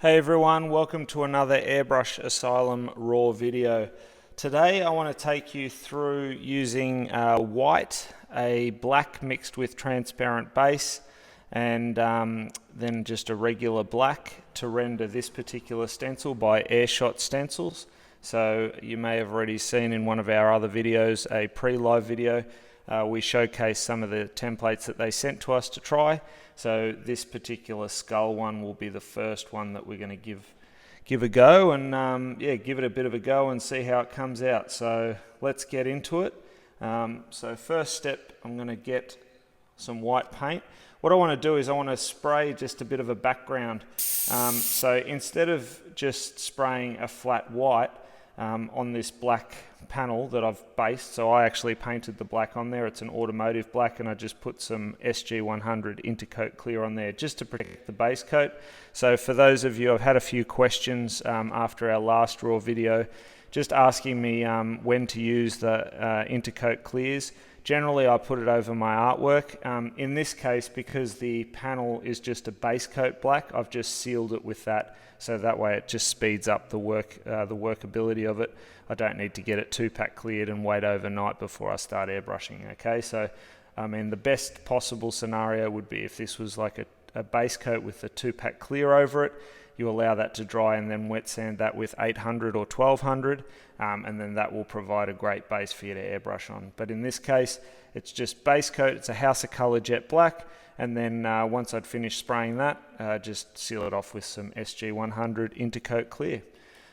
Hey everyone, welcome to another Airbrush Asylum raw video. Today I want to take you through using white, a black mixed with transparent base, and then just a regular black to render this particular stencil by AirShot stencils. So you may have already seen in one of our other videos, a pre-live video, we showcase some of the templates that they sent to us to try. So this particular skull one will be the first one that we're going to give a go, and give it a bit of a go and see how it comes out. So let's get into it. So first step, I'm going to get some white paint. What I want to do is I want to spray just a bit of a background. So instead of just spraying a flat white on this black panel that I've based, so I actually painted the black on there. It's an automotive black, and I just put some SG100 Intercoat Clear on there just to protect the base coat. So for those of you, I've had a few questions after our last raw video just asking me when to use the Intercoat Clears. Generally I put it over my artwork. In this case, because the panel is just a base coat black, I've just sealed it with that, so that way it just speeds up the workability of it. I don't need to get it 2-pack cleared and wait overnight before I start airbrushing. Okay, so I mean the best possible scenario would be if this was like a base coat with a 2-pack clear over it. You allow that to dry and then wet sand that with 800 or 1200, and then that will provide a great base for you to airbrush on. But in this case, it's just base coat. It's a House of Color jet black, and then once I'd finished spraying that, just seal it off with some SG100 Intercoat Clear.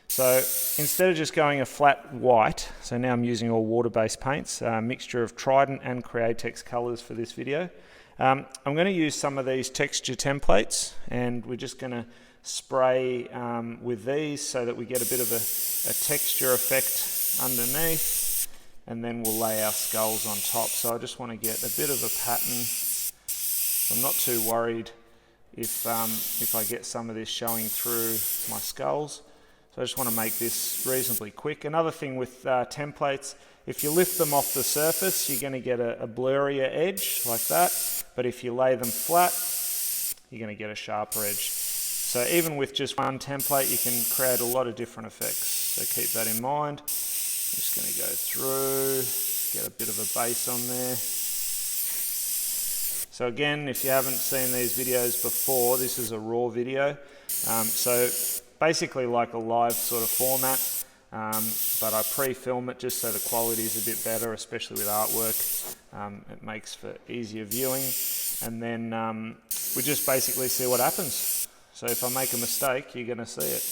So instead of just going a flat white, so now I'm using all water-based paints, a mixture of Trident and Createx colors for this video. I'm going to use some of these texture templates, and we're just going to spray with these so that we get a bit of a texture effect underneath, and then we'll lay our skulls on top. So I just want to get a bit of a pattern. I'm not too worried if I get some of this showing through my skulls. So I just want to make this reasonably quick. Another thing with templates, if you lift them off the surface, you're going to get a blurrier edge like that, but if you lay them flat, you're going to get a sharper edge. So even with just one template, you can create a lot of different effects. So keep that in mind. I'm just going to go through, get a bit of a base on there. So again, if you haven't seen these videos before, this is a raw video. So basically like a live sort of format, but I pre-film it just so the quality is a bit better, especially with artwork. It makes for easier viewing. And then we just basically see what happens. So if I make a mistake, you're going to see it.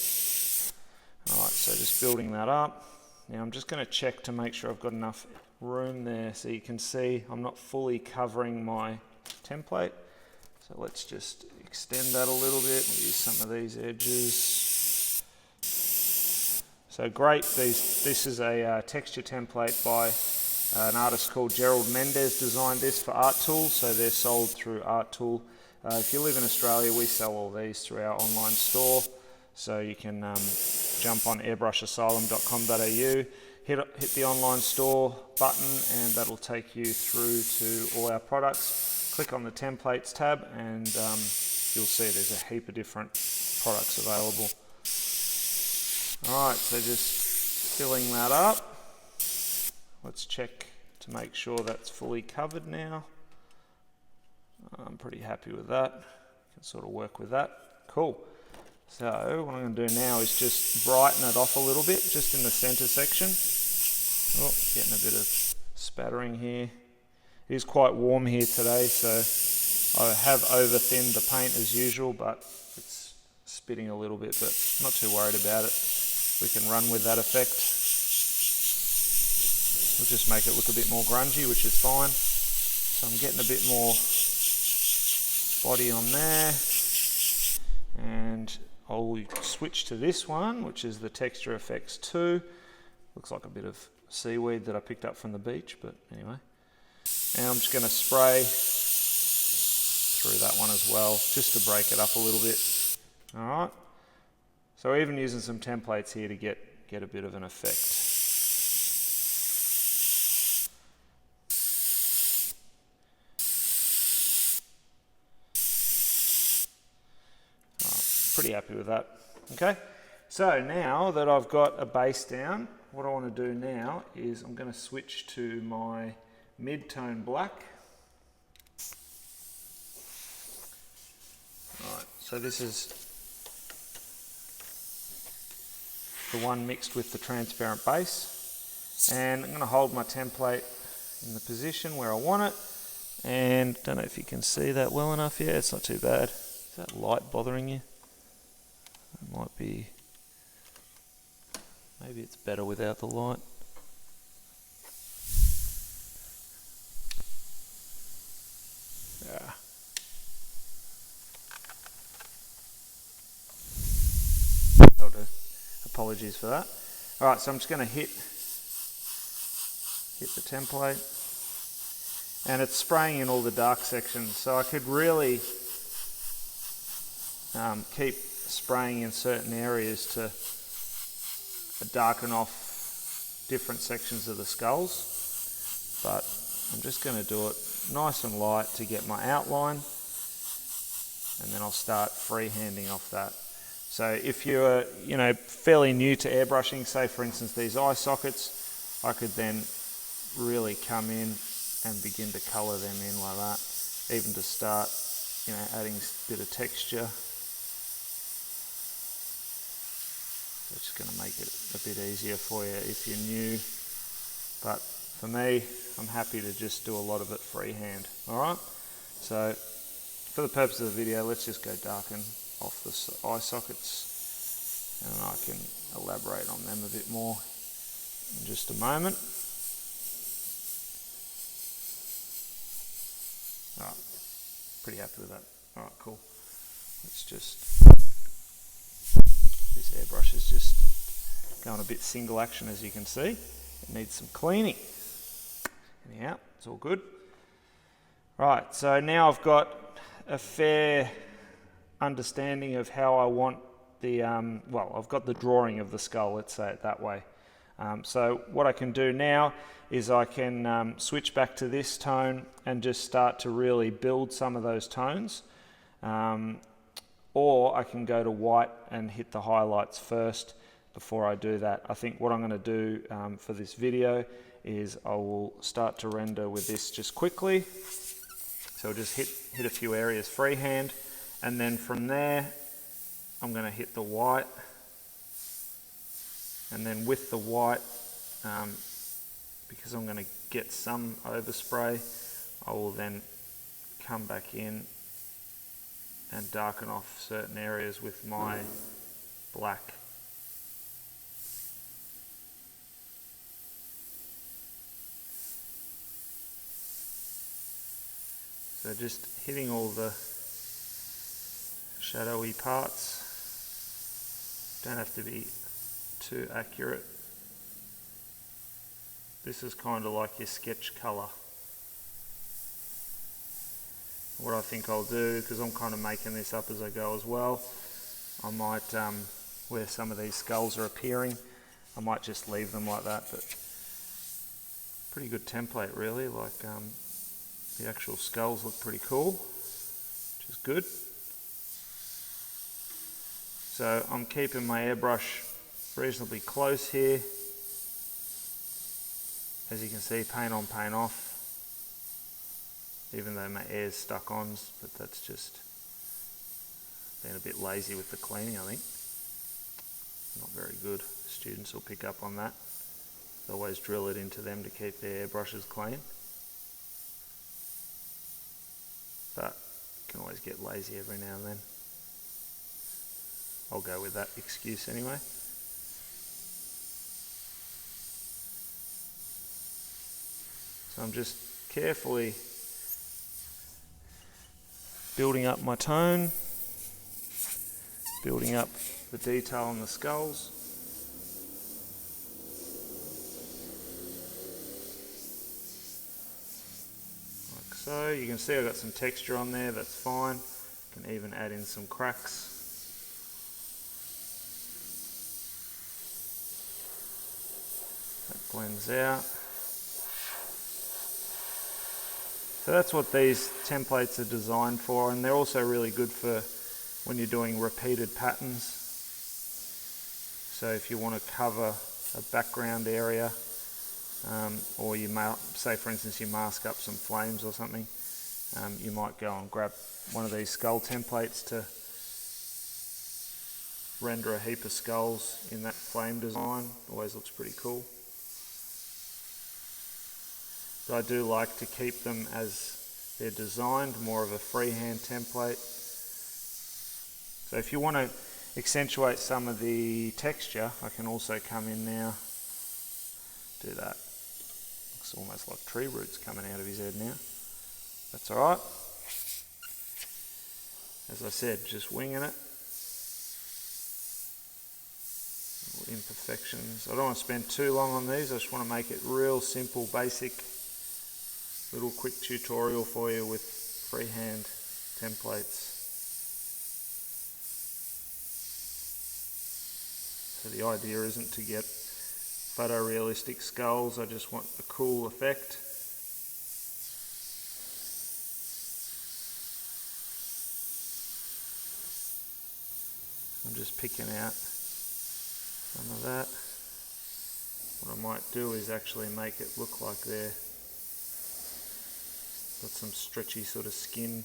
Alright, so just building that up. Now I'm just going to check to make sure I've got enough room there so you can see I'm not fully covering my template. So let's just extend that a little bit. We'll use some of these edges. So great, this is a texture template by an artist called Gerald Mendez. Designed this for Art Tool, so they're sold through Art Tool. If you live in Australia, we sell all these through our online store, so you can jump on airbrushisylum.com.au, hit the online store button, and that'll take you through to all our products. Click on the templates tab, and you'll see there's a heap of different products available. Alright, so just filling that up. Let's check to make sure that's fully covered now. I'm pretty happy with that. Can sort of work with that. Cool. So what I'm going to do now is just brighten it off a little bit, just in the center section. Oh, getting a bit of spattering here. It is quite warm here today, so I have over-thinned the paint as usual, but it's spitting a little bit, but I'm not too worried about it. We can run with that effect. We'll just make it look a bit more grungy, which is fine. So I'm getting a bit more body on there, and I'll switch to this one, which is the Texture Effects 2. Looks like a bit of seaweed that I picked up from the beach, but anyway. Now I'm just going to spray through that one as well, just to break it up a little bit. Alright, so we're even using some templates here to get a bit of an effect. pretty happy with that. Okay, so now that I've got a base down, what I want to do now is I'm going to switch to my mid-tone black. Alright, so this is the one mixed with the transparent base, and I'm going to hold my template in the position where I want it, and don't know if you can see that well enough. Yeah, it's not too bad. Is that light bothering you? It might be, maybe it's better without the light. Yeah. That'll do. Apologies for that. Alright, so I'm just going to hit the template, and it's spraying in all the dark sections, so I could really keep spraying in certain areas to darken off different sections of the skulls, but I'm just going to do it nice and light to get my outline, and then I'll start freehanding off that. So if you're fairly new to airbrushing, say for instance these eye sockets, I could then really come in and begin to colour them in like that, even to start adding a bit of texture. It's just going to make it a bit easier for you if you're new, but for me, I'm happy to just do a lot of it freehand. Alright, so for the purpose of the video, let's just go darken off the eye sockets, and I can elaborate on them a bit more in just a moment. Alright, pretty happy with that. Alright, cool. Let's just, this airbrush is just going a bit single action, as you can see. It needs some cleaning. Anyhow, it's all good. Right, so now I've got a fair understanding of how I want the, well, I've got the drawing of the skull, let's say it that way. So what I can do now is I can switch back to this tone and just start to really build some of those tones. Or I can go to white and hit the highlights first before I do that. I think what I'm going to do for this video is I will start to render with this just quickly. So I'll just hit a few areas freehand, and then from there I'm going to hit the white, and then with the white, because I'm going to get some overspray, I will then come back in and darken off certain areas with my black. So just hitting all the shadowy parts. Don't have to be too accurate. This is kind of like your sketch colour. What I think I'll do, because I'm kind of making this up as I go as well, I might, where some of these skulls are appearing, I might just leave them like that, but pretty good template really, like the actual skulls look pretty cool, which is good. So I'm keeping my airbrush reasonably close here. As you can see, paint on, paint off. Even though my air's stuck on, but that's just being a bit lazy with the cleaning, I think. Not very good. Students will pick up on that. They always drill it into them to keep their airbrushes clean. But you can always get lazy every now and then. I'll go with that excuse anyway. So I'm just carefully building up my tone, building up the detail on the skulls. Like so. You can see I've got some texture on there, that's fine. Can even add in some cracks. That blends out. So that's what these templates are designed for, and they're also really good for when you're doing repeated patterns. So if you want to cover a background area, or you say for instance you mask up some flames or something, you might go and grab one of these skull templates to render a heap of skulls in that flame design. Always looks pretty cool. But I do like to keep them as they're designed, more of a freehand template. So if you want to accentuate some of the texture, I can also come in now, do that. Looks almost like tree roots coming out of his head now. That's alright. As I said, just winging it. Little imperfections. I don't want to spend too long on these, I just want to make it real simple, basic, little quick tutorial for you with freehand templates. So the idea isn't to get photorealistic skulls, I just want a cool effect. I'm just picking out some of that. What I might do is actually make it look like they're got some stretchy sort of skin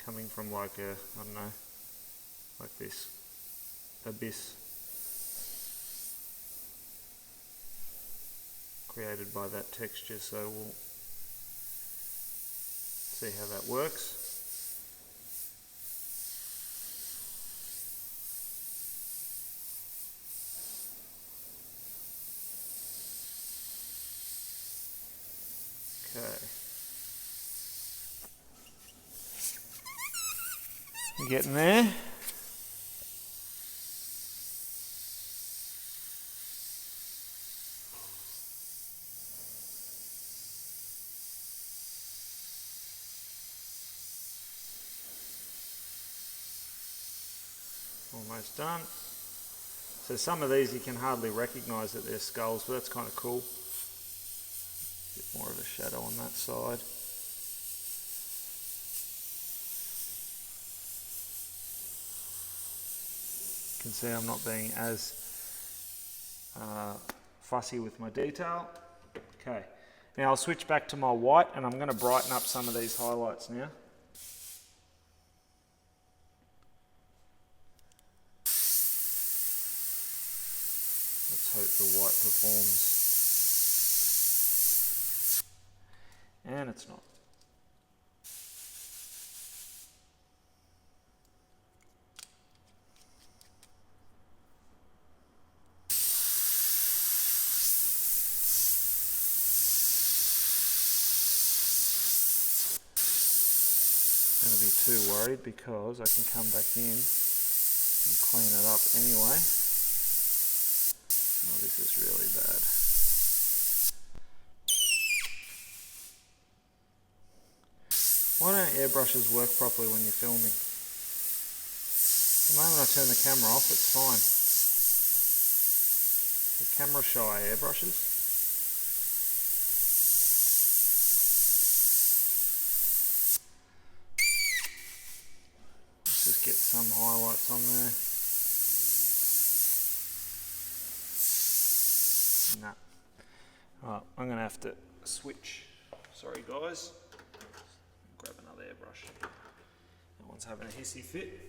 coming from like a, I don't know, like this abyss created by that texture, so we'll see how that works. Okay. You're getting there. Almost done. So some of these you can hardly recognise that they're skulls, but that's kind of cool. A bit more of a shadow on that side. You can see I'm not being as fussy with my detail. Okay, now I'll switch back to my white and I'm going to brighten up some of these highlights now. Let's hope the white performs. And it's not. I'm going to be too worried because I can come back in and clean it up anyway. Oh, this is really bad. Why don't airbrushes work properly when you're filming? The moment I turn the camera off, it's fine. The camera shy airbrushes. Let's just get some highlights on there. Nah. Alright, I'm going to have to switch. Sorry guys. Grab another airbrush. That one's having a hissy fit.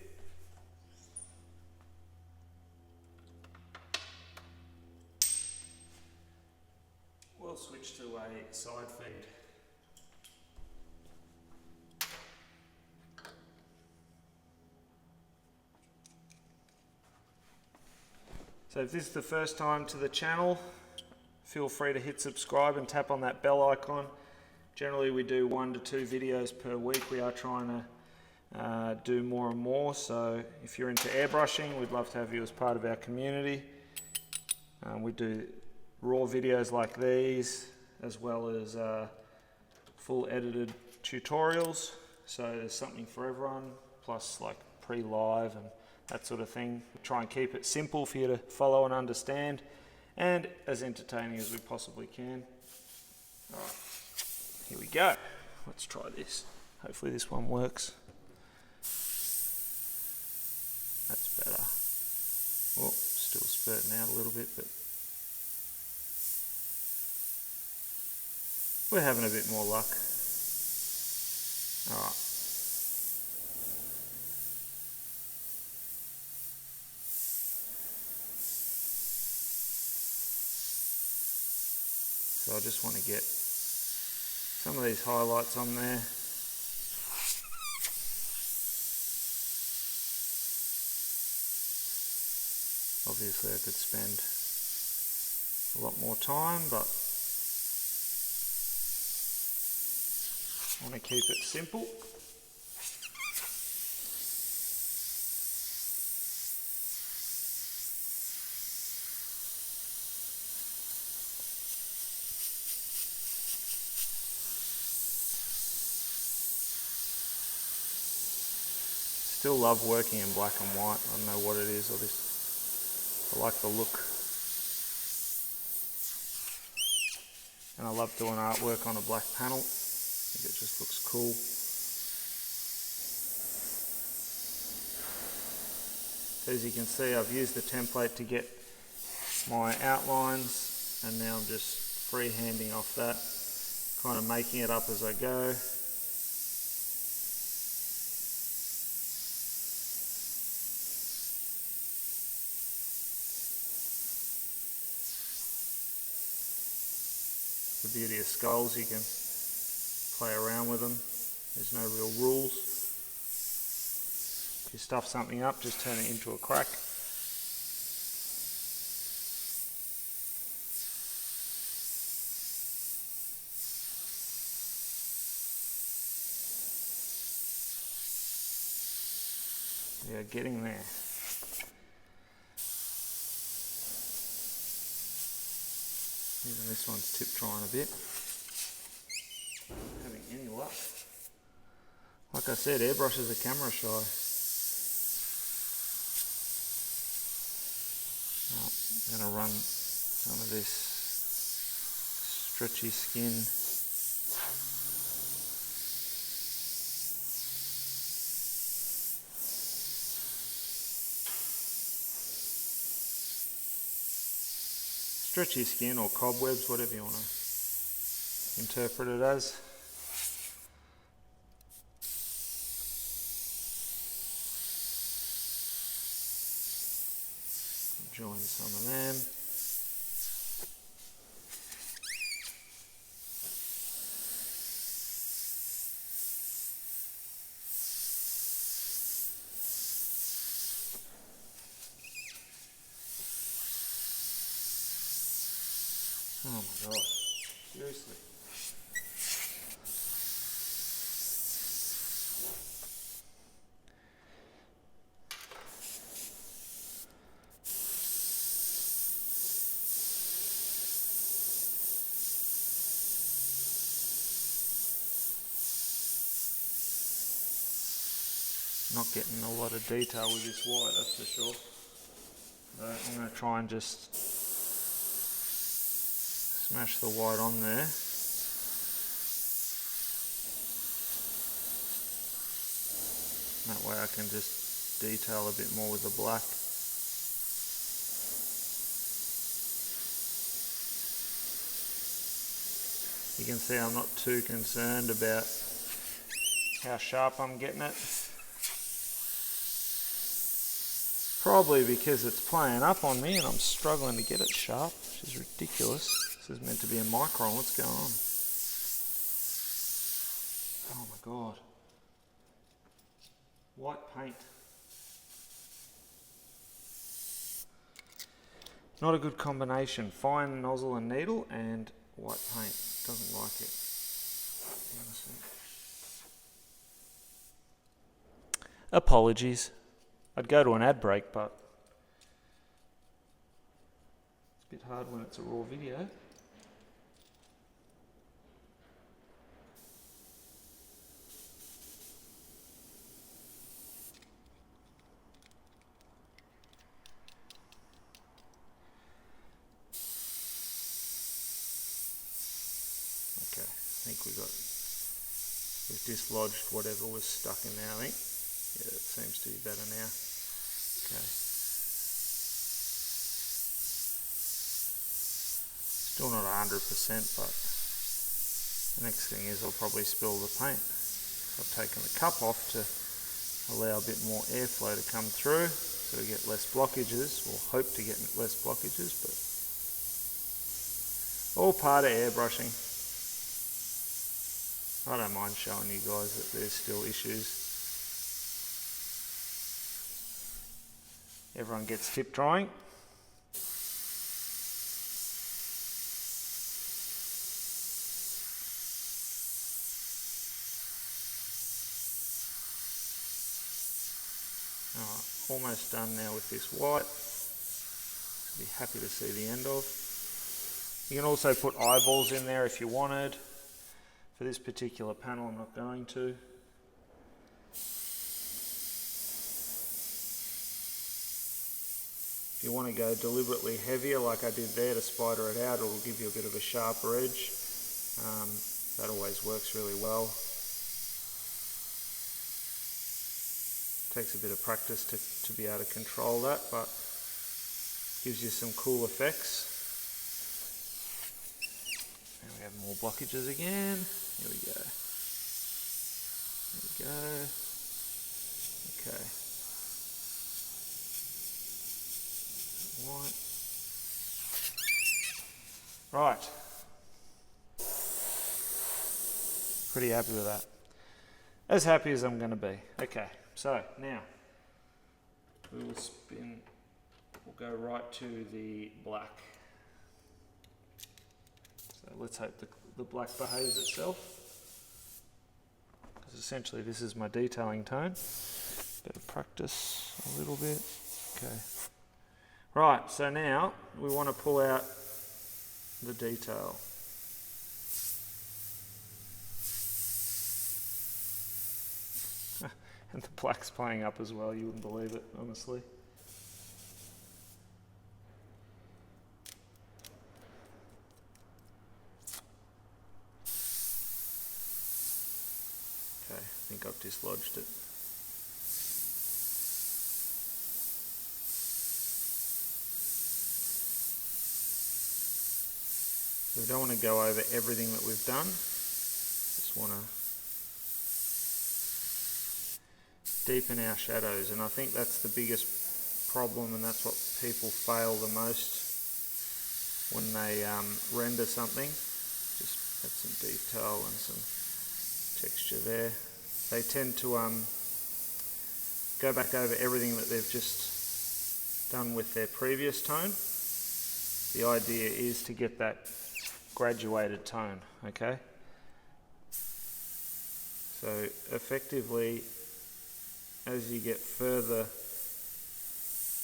We'll switch to a side feed. So if this is the first time to the channel, feel free to hit subscribe and tap on that bell icon. Generally we do 1 to 2 videos per week. We are trying to do more and more, so if you're into airbrushing, we'd love to have you as part of our community. We do raw videos like these, as well as full edited tutorials, so there's something for everyone, plus like pre-live and that sort of thing. We try and keep it simple for you to follow and understand, and as entertaining as we possibly can. All right, here we go. Let's try this. Hopefully this one works. That's better. Oh, still spurting out a little bit, but we're having a bit more luck. Alright. So I just want to get some of these highlights on there. Obviously I could spend a lot more time, but I want to keep it simple. Still love working in black and white. I don't know what it is. I like the look. And I love doing artwork on a black panel. I think it just looks cool. As you can see, I've used the template to get my outlines, and now I'm just freehanding off that, kind of making it up as I go. The beauty of skulls, you can play around with them. There's no real rules. If you stuff something up, just turn it into a crack. Yeah, getting there. Even this one's tip drying a bit. Not having any luck. Like I said, airbrushes are camera shy. I'm going to run some of this stretchy skin or cobwebs, whatever you want to interpret it as. Join some of them. Oh my god, seriously. Not getting a lot of detail with this white, that's for sure. I'm going to try and just smash the white on there. That way I can just detail a bit more with the black. You can see I'm not too concerned about how sharp I'm getting it. Probably because it's playing up on me and I'm struggling to get it sharp, which is ridiculous. This is meant to be a micron. What's going on? Oh my god. White paint. Not a good combination. Fine nozzle and needle and white paint. Doesn't like it. Apologies. I'd go to an ad break, but it's a bit hard when it's a raw video. Okay, I think we've dislodged whatever was stuck in there, I think. Yeah, it seems to be better now. Okay. Still not 100%, but the next thing is I'll probably spill the paint. I've taken the cup off to allow a bit more airflow to come through, so we get less blockages, or hope to get less blockages, but all part of airbrushing. I don't mind showing you guys that there's still issues. Everyone gets tip drying. Alright, almost done now with this white. Be happy to see the end of. You can also put eyeballs in there if you wanted. For this particular panel I'm not going to. If you want to go deliberately heavier like I did there to spider it out, it'll give you a bit of a sharper edge. That always works really well. Takes a bit of practice to be able to control that, but gives you some cool effects. Now we have more blockages again. Here we go. There we go. Okay. White. Right. Pretty happy with that. As happy as I'm going to be. Okay, so now we will spin, we'll go right to the black. So let's hope the black behaves itself. Because essentially this is my detailing tone. Better practice a little bit. Okay. Right, so now we want to pull out the detail. And the black's playing up as well, you wouldn't believe it, honestly. Okay, I think I've dislodged it. We don't want to go over everything that we've done. Just want to deepen our shadows, and I think that's the biggest problem, and that's what people fail the most when they render something. Just add some detail and some texture there. They tend to go back over everything that they've just done with their previous tone. The idea is to get that graduated tone, okay? So effectively, as you get further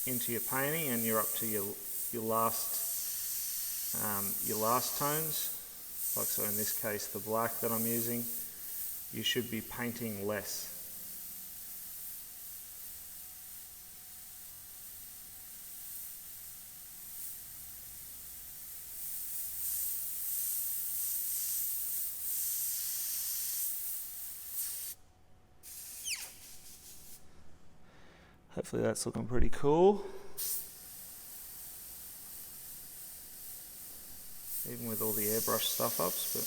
into your painting and you're up to your last tones, like so in this case the black that I'm using, you should be painting less. Hopefully that's looking pretty cool. Even with all the airbrush stuff ups, but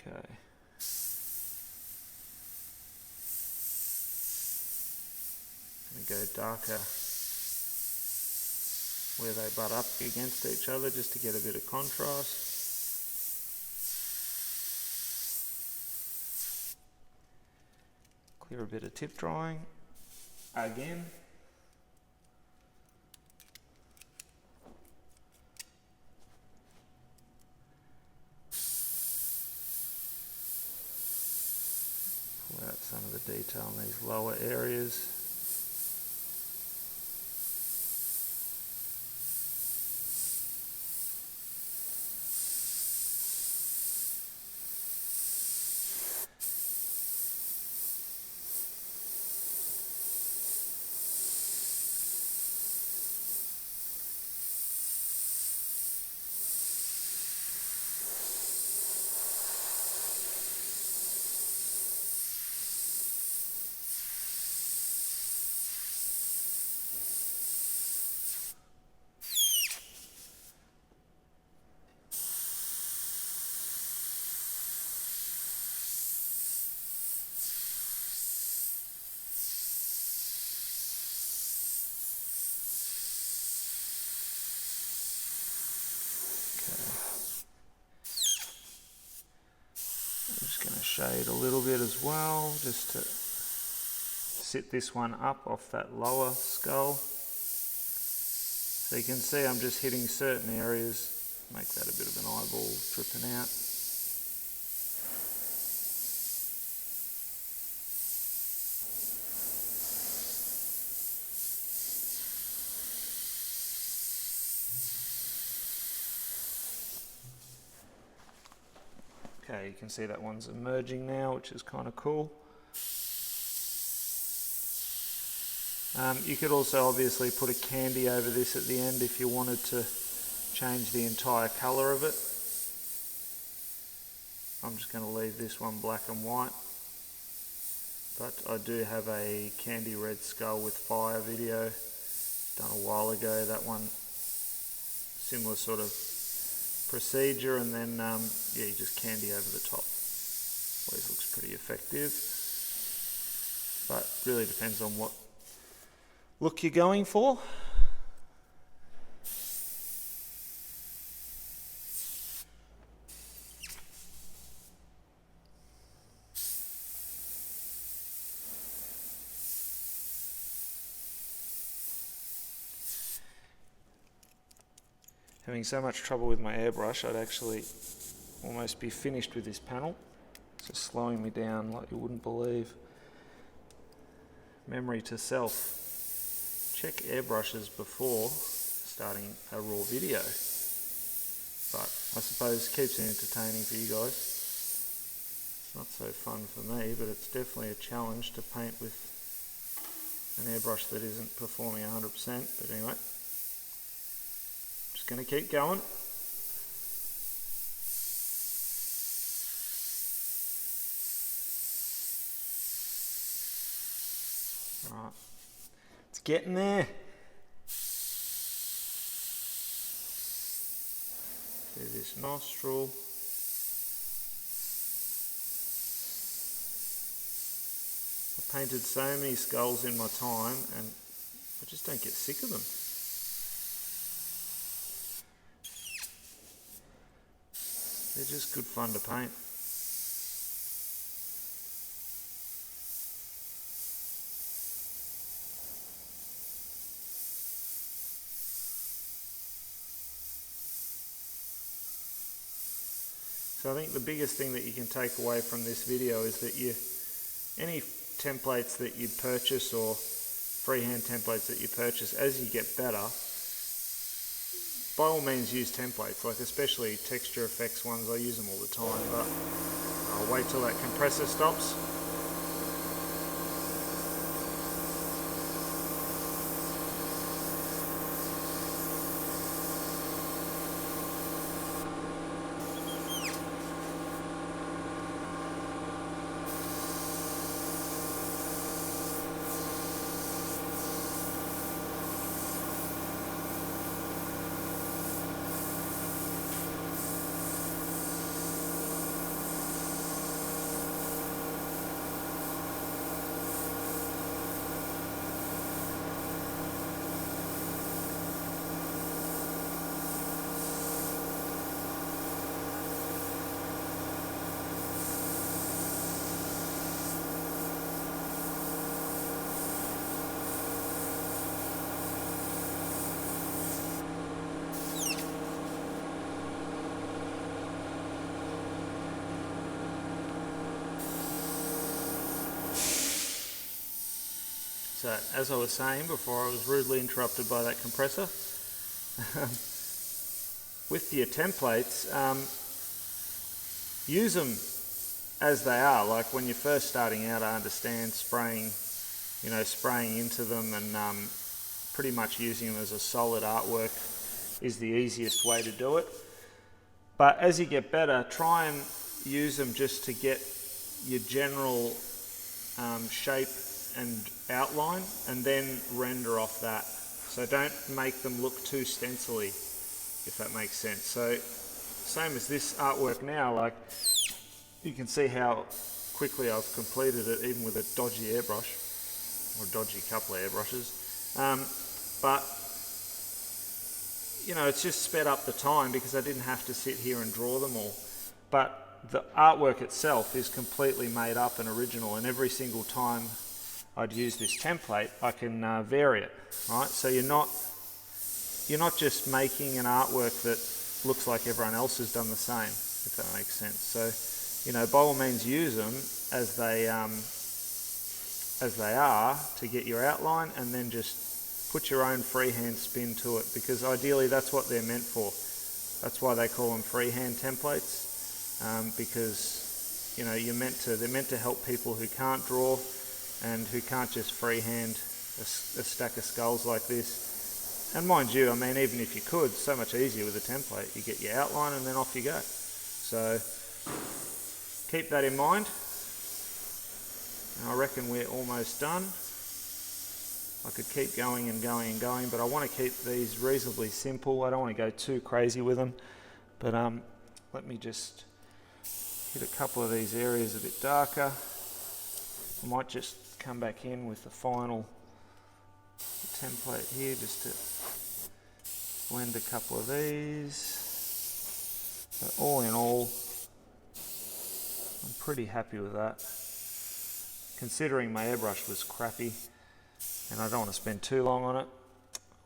okay. Go darker where they butt up against each other just to get a bit of contrast. Clear a bit of tip drawing again. Pull out some of the detail in these lower areas. shade a little bit as well, just to sit this one up off that lower skull. So you can see I'm just hitting certain areas, make that a bit of an eyeball dripping out. Okay, you can see that one's emerging now, which is kind of cool. You could also obviously put a candy over this at the end if you wanted to change the entire colour of it. I'm just going to leave this one black and white. But I do have a candy red skull with fire video done a while ago. That one, similar sort of procedure, and then yeah, you just candy over the top. Always looks pretty effective, but really depends on what look you're going for. Having so much trouble with my airbrush, I'd actually almost be finished with this panel. It's just slowing me down like you wouldn't believe. Memory to self. Check airbrushes before starting a raw video. But I suppose it keeps it entertaining for you guys. It's not so fun for me, but it's definitely a challenge to paint with an airbrush that isn't performing 100%. But anyway, just going to keep going. Alright, it's getting there. Do this nostril. I've painted so many skulls in my time and I just don't get sick of them. They're just good fun to paint. So I think the biggest thing that you can take away from this video is that any templates that you purchase or freehand templates that you purchase, as you get better, by all means use templates, like especially texture effects ones. I use them all the time, but I'll wait till that compressor stops. So, as I was saying before I was rudely interrupted by that compressor, with your templates, use them as they are. Like when you're first starting out, I understand spraying into them and pretty much using them as a solid artwork is the easiest way to do it. But as you get better, try and use them just to get your general shape and outline, and then render off that. So don't make them look too stencily, if that makes sense. So same as this artwork now, like you can see how quickly I've completed it, even with a dodgy airbrush, or a dodgy couple of airbrushes. But you know, it's just sped up the time because I didn't have to sit here and draw them all. But the artwork itself is completely made up and original, and every single time I'd use this template, I can vary it, right? So you're not just making an artwork that looks like everyone else has done the same, if that makes sense. So, you know, by all means use them as they are to get your outline, and then just put your own freehand spin to it, because ideally that's what they're meant for. That's why they call them freehand templates, because, you know, they're meant to help people who can't draw and who can't just freehand a stack of skulls like this. And mind you, I mean, even if you could, so much easier with a template. You get your outline and then off you go. So keep that in mind. And I reckon we're almost done. I could keep going and going and going, but I want to keep these reasonably simple. I don't want to go too crazy with them. But let me just hit a couple of these areas a bit darker. I might just come back in with the final template here just to blend a couple of these. But all in all, I'm pretty happy with that, considering my airbrush was crappy and I don't want to spend too long on it.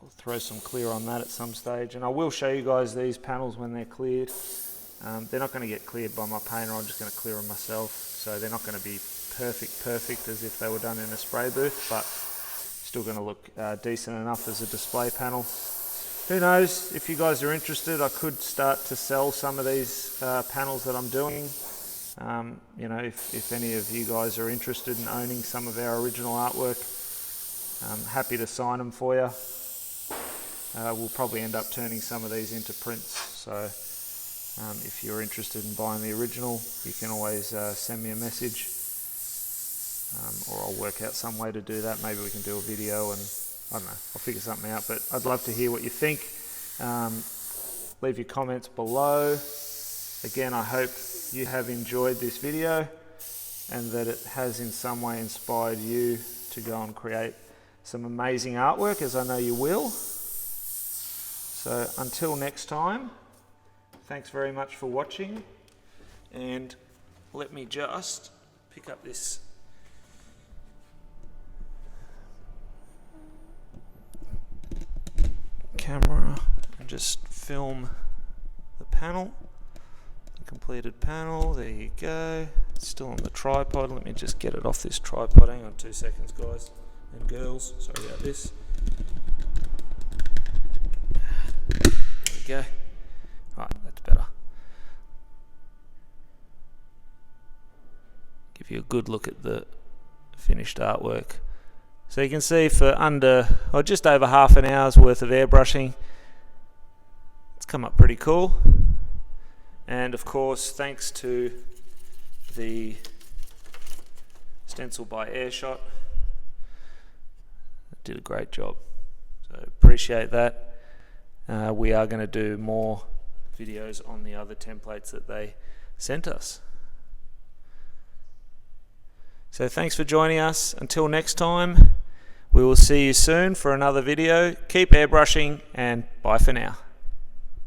I'll throw some clear on that at some stage, and I will show you guys these panels when they're cleared. They're not going to get cleared by my painter, I'm just going to clear them myself, so they're not going to be perfect as if they were done in a spray booth, but still going to look decent enough as a display panel. Who knows, if you guys are interested, I could start to sell some of these panels that I'm doing. You know, if any of you guys are interested in owning some of our original artwork, I'm happy to sign them for you. We'll probably end up turning some of these into prints, so if you're interested in buying the original, you can always send me a message, or I'll work out some way to do that. Maybe we can do a video, and I don't know, I'll figure something out, but I'd love to hear what you think. Leave your comments below. Again, I hope you have enjoyed this video and that it has in some way inspired you to go and create some amazing artwork, as I know you will. So until next time, thanks very much for watching, and let me just pick up this camera and just film the panel, the completed panel. There you go. It's still on the tripod. Let me just get it off this tripod. Hang on 2 seconds, guys and girls. Sorry about this. There we go. Right, that's better. Give you a good look at the finished artwork. So you can see for just over half an hour's worth of airbrushing, it's come up pretty cool. And of course, thanks to the stencil by AirShot, did a great job. So appreciate that. We are going to do more videos on the other templates that they sent us. So thanks for joining us. Until next time, we will see you soon for another video. Keep airbrushing, and bye for now.